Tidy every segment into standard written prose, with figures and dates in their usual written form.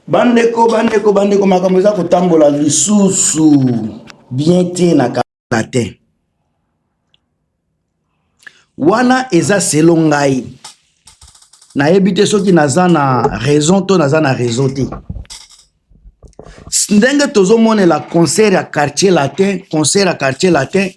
Bandeko makambo eza kotambola lisusu bien te na kala te. Wana eza selo ngai. Nayebi te soki naza na raison to naza na raison te. Ndenge tozomonela concert ya quartier latin,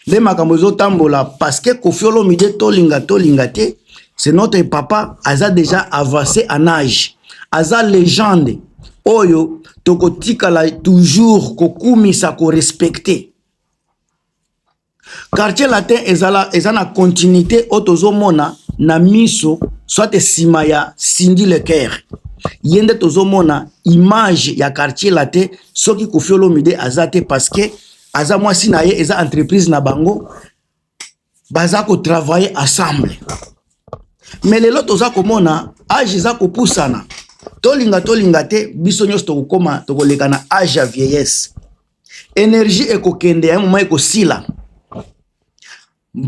le makambo ezotambola parce que Koffi Olomide tolinga te, c'est notre papa aza déjà avancé en âge. Aza légende oyo tokotikala toujours kokumisa ko respecter. Quartier latin eza na continuité otozomona na miso soit sima ya Cindy Leker. Yende tozomona image ya quartier latin soki Koffi Olomide azate parce que aza mwasi na ye eza entreprise na bango baza ko travailler ensemble. Mais lelo toza komona âge eza kopusana. Tolinga te biso nyos tokokoma tokoleka na âge ya vieillesse. Énergie ekokende ya moment ekosila.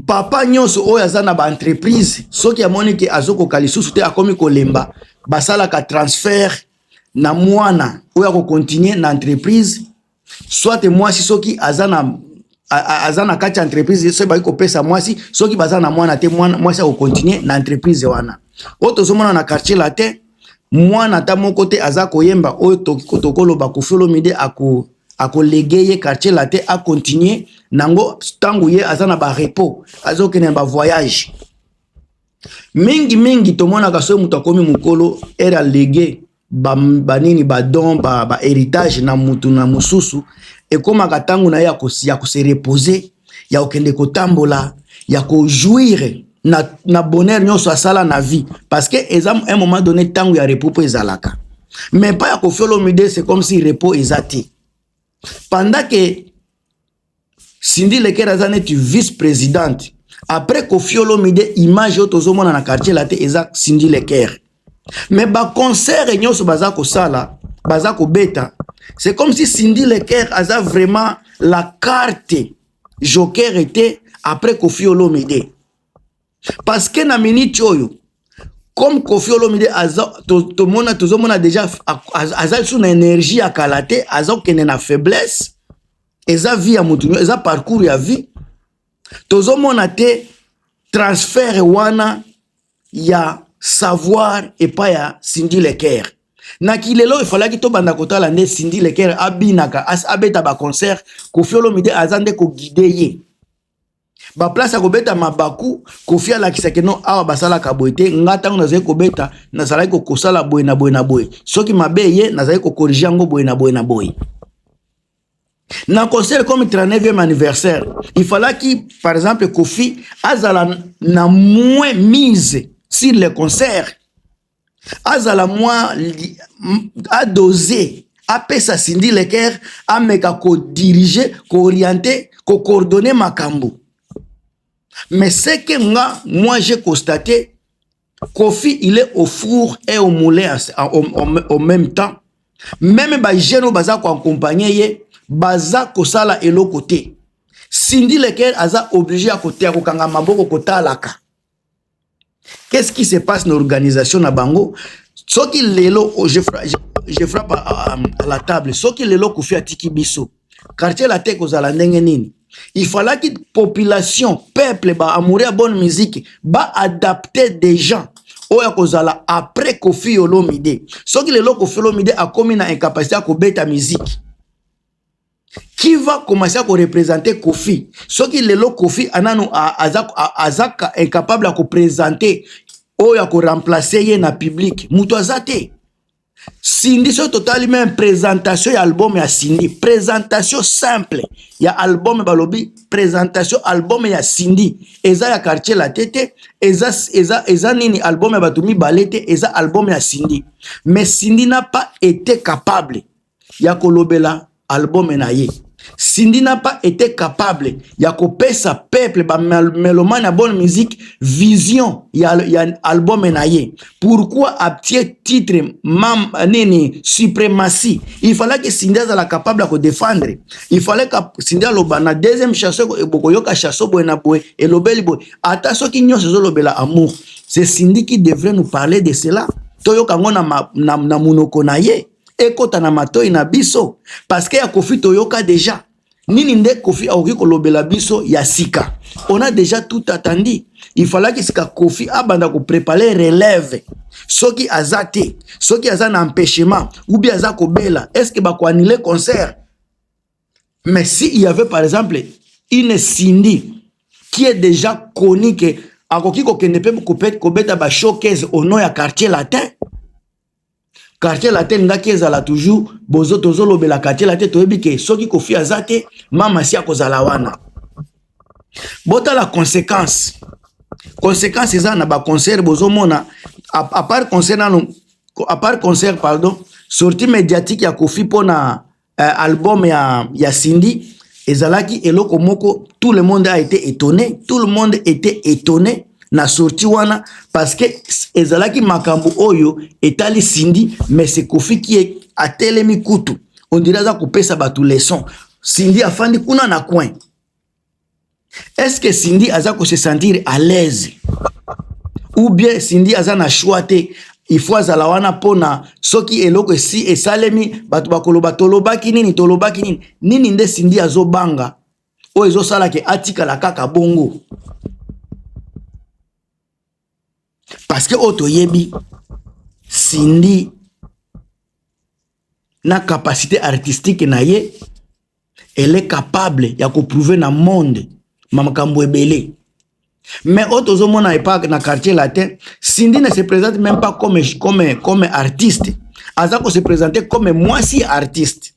Papa nyonso oyo aza na ba entreprise soki amoni ke azoko kalisusu te akomi kolemba basala ka transfert na mwana oyo ko continuer na entreprise soit mwasi soki aza na kati entreprise so ba ko pesa mwasi soki baza na mwana te mwasi ko continuer na entreprise wana. Oto zomona na quartier latin mwana ta moko te aza koyemba oyo tokolo ba Koffi Olomide ako legeye quartier latin a continuer nango tangu ye azana ba repos azokene ba voyage mingi tomona kaso mutu akomi mukolo era lege banini ba don ba héritage na mutu na mususu ekoma katangu na ya ko se reposer ya okende kotambola ya ko jouir na bonheur nyonso asala na vie parce que exemple un moment donné tangu ya repos ezalaka mais pas ya Koffi Olomide c'est comme si repos ezati pendant que Cindy Leker azane tu vice-présidente après Koffi Olomide image otozomona na quartier latin eza Cindy Leker mais ba concert nyonso baza ko sala baza ko beta c'est comme si Cindy Leker aza vraiment la carte joker était après Koffi Olomide parce que na minute oyo comme Koffi Olomide tozomona déjà aza sous na énergie ya kalate aza kene na faiblesse eza vie ya mutu eza parcours ya vie tozomona te transfert wana ya savoir et pas ya Cindy Leker na kilelo il fallait to banda kotala nde Cindy Leker abinaka abeta ba concert Koffi Olomide azande ko guider ye ba place ko beta mabaku Koffi alakisa ke non awa basala ka boite ngata ngo ko beta na sala ko kosala boy na boy soki mabe ye na ko corriger ngo boy na boy. Na concert comme 39e anniversaire, il fallait que, par exemple, Koffi azala na moins mise sur le concert. Azala moins a dosé, a pesa Cindy Leker, a meka ko diriger, ko orienter, ko coordonner makambo. Mais c'est que moi j'ai constaté, Koffi il est au four et au moulin en même temps. Même ba jeno baza ko accompagner baza kosala eloko te. Cindy Leker aza obligé à côté à kokanga maboko kotalaka. Qu'est-ce qui se passe dans l'organisation na bango? Soki lelo je frappe à la table. Soki lelo Koffi atiki biso. Quartier la tête kozala ndenge nini? Il fallait que population, peuple ba amoureux à bonne musique ba adapter des gens. Oya kozala après Koffi Olomide. Soki lelo Koffi Olomide a commis na incapacité à kobeta musique. Qui va commencer à représenter Koffi? Ce qui est le Koffi anano azaka incapable à représenter ou à remplacer na public. Muto azate. Cindy so total même présentation ya album ya Cindy. Présentation simple ya album balobi. Présentation album ya Cindy. Eza ya quartier la tete. Eza nini album ya batumi balete. Eza album ya Cindy. Mais Cindy n'a pas été capable ya kolobela album na ye. Cindy n'a pas été capable ya kopesa peuple ba mélomane à bonne musique vision ya album na ye. Pourquoi aptier titre nini suprématie? Il fallait que Cindy soit capable de défendre. Il fallait que Cindy loba na deuxième chanson bokoyoka chanson boy na boy et lobeli boy. Ata soki nyonso zo lobela amour. C'est Cindy qui devrait nous parler de cela. Toyoka ngona na munoko na ye. ekota na matoi na biso parce que ya Kofi toyoka déjà nini nde Kofi aoki kolobela biso ya sika. On a déjà tout attendu. Il fallait que sika Kofi abanda ko préparer relève. Soki azate, soki azan empêchement ou bien azako bela, est-ce que ba ko annuler concert? Mais si il y avait par exemple une Cindy qui est déjà connue que akoki ko kende pe ko beta ba showcase au nom ya quartier latin. Quartier latin nga kezala toujours bozo tozolo bela quartier latin toyebi ke soki Kofi azate mama si akozala wana. Bota la conséquence. Conséquence eza na ba concert bozo mona à part concert pardon, sortie médiatique ya Kofi pona album ya Cindy ezalaki eloko moko tout le monde a été étonné, tout le monde était étonné na sorti wana parce que ezalaki makambo oyo etali Cindy mais c'est Kofi qui est à telemi kutu on dirait za kopesa batu leçon. Cindy afandi kuna na coin. Est-ce que Cindy aza ko se sentir à l'aise ou bien Cindy aza na choix te il faut azala wana pona soki eloko si esalemi batu bakoloba tolobaki nini nde Cindy azobanga o ezosala ke atika la kaka bongo. Parce que auto yebi Cindy na capacité artistique na ye, elle est capable ya ko prouver na monde mamakambo ebele. Mais auto zomona epak na quartier latin, Cindy ne se présente même pas comme artiste. Azako se présenter comme moi si artiste.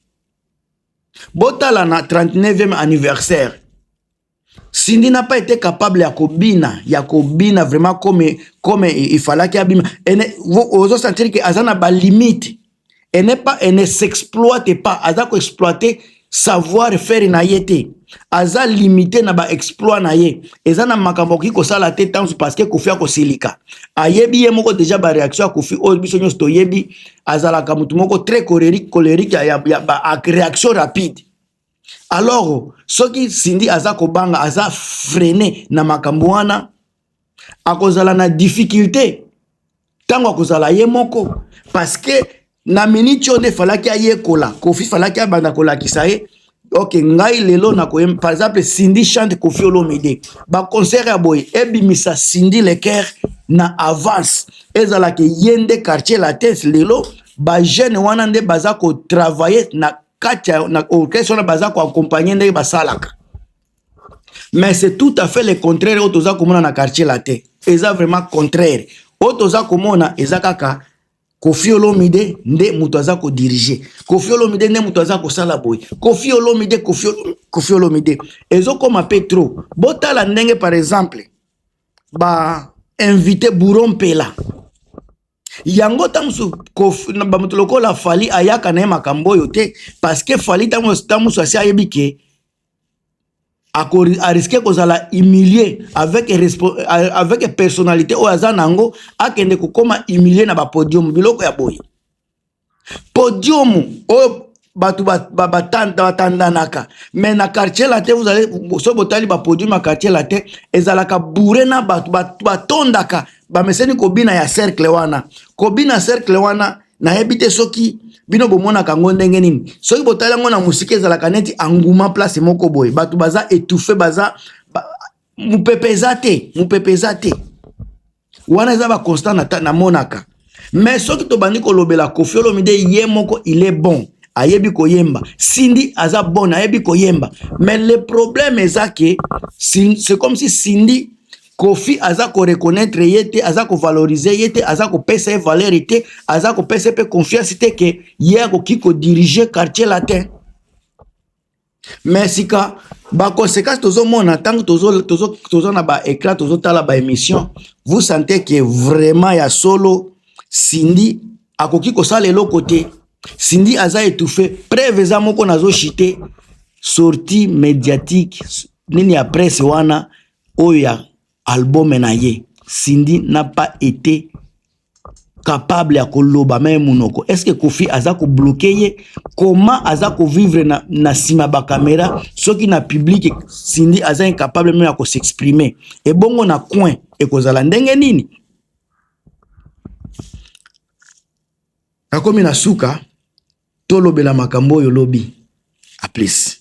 Botala na 39e anniversaire. Cindy n'a pas été capable ya kobina vraiment comme il fallait qu'il abima. Vous sentir que azana ba limite. Elle ne s'exploite pas. Azako exploiter savoir faire na yete. Aza limité na ba exploit na ye. Ezana makambo ki ko sala te temps parce que Kofi ko silika. Ayebi ye moko déjà ba réaction Kofi o biso nyo sto yebi azala ka mutu moko très colérique ya ba réaction rapide. Alors, ce qui Cindy azako banga aza freiner na makambo wana akozala na difficulté. Tango akozala ye moko parce que na minute on falaki aye kola. Kofi falaki abanda kola kisaye. Ok, ngai lelo na koyem par exemple Cindy chante Kofi Olomide. Ba concert ya boy ebimisa Cindy le cœur na avance. Ezala ke yende quartier la tête lelo ba jeune wana nde baza ko travailler na katia na orchestre na baza ko accompagner nde basalaka. Mais c'est tout à fait le contraire otoza komona na quartier la tête. Eza vraiment contraire. Otoza komona eza kaka Kofi Olomide nde mutu aza ko diriger. Kofi Olomide nde mutu aza ko sala boy. Kofi Olomide. Ezo koma Petro. Botala ndenge par exemple ba invité Bourrompela. Yango tamusu Kofi na ba mutu lokola Fally ayaka na makambo yote parce que Fally tamusu asi ayebi ke a risqué kozala humilié avec personnalité o azanango akende kokoma humilié na ba podium biloko ya boy. Podium o batu batandanaka mais na quartier latin vous allez so botali ba podium na quartier latin ezalaka bourré na batu batondaka ba meseni kobina ya cercle wana na hebite soki bino bomona kango ndenge nini soki botala ngo na musike ezalaka neti anguma place moko boy batu baza étouffé baza mupepeza te wana eza ba constant na monaka. Mais soki to bandi kolobela Kofi Olomide ye moko il est bon ayebi koyemba Cindy aza bon ayebi koyemba mais le problème eza que c'est comme si Cindy Kofi aza ko reconnaître yete aza ko valoriser yete aza ko pesa valeur yete aza ko pesa pe confiance te que hier ko ki ko diriger quartier latin. Mais sika ba conséquence tozo mona tant tozo na ba éclat tozo tala ba émission vous sentez que vraiment ya solo Cindy akoki ko sala le côté Cindy aza étouffé preuve eza moko nazo chité sortie médiatique nini après ce wana oya album naye Cindy n'a pas été capable à koloba même munoko. Est-ce que Kofi azako bloqué comment azako vivre na sima ba caméra ce qui na public Cindy aza incapable même à s'exprimer et bongo na coin et kozala ndenge nini akomi na suka tolobela makambo oyo lobi. A plus.